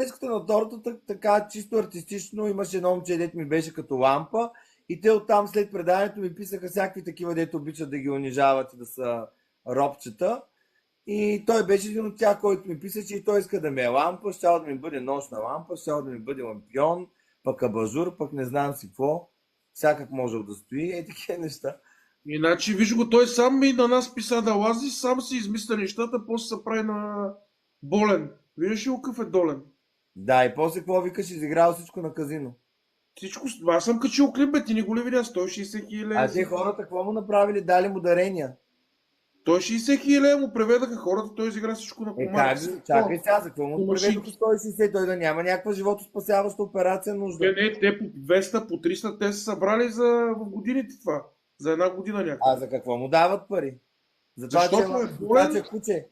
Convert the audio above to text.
Деската на тортата, така чисто артистично, имаше едно момче, дето ми беше като лампа и те оттам след предаването ми писаха всякакви такива, дето обичат да ги унижават и да са робчета. И той беше един от тях, който ми писа, че и той иска да ми е лампа, щял да ми бъде нощна лампа, щял да ми бъде лампион, пък абажур, пък не знам си какво. Всякак можел да стои, такива неща. Иначе виж го, той сам и на нас писа да лази, сам си измисля нещата, после се прави на болен. Виждаш ли какъв е долен? Да, и после какво викаш, изиграл всичко на казино. Всичко, аз съм качил клип, бе, ти не го ли видя? 160 хиляди. А те хората какво му направили? Дали му дарения. 160 хиляди му преведаха хората, той изигра всичко на комар. Чакай сега, за какво му По преведоха 160, той да няма някаква животоспасяваща операция нужда. Те по 200, по 300, те са събрали в годините това. За една година някакво. А за какво му дават пари? За това, че Защото е куче.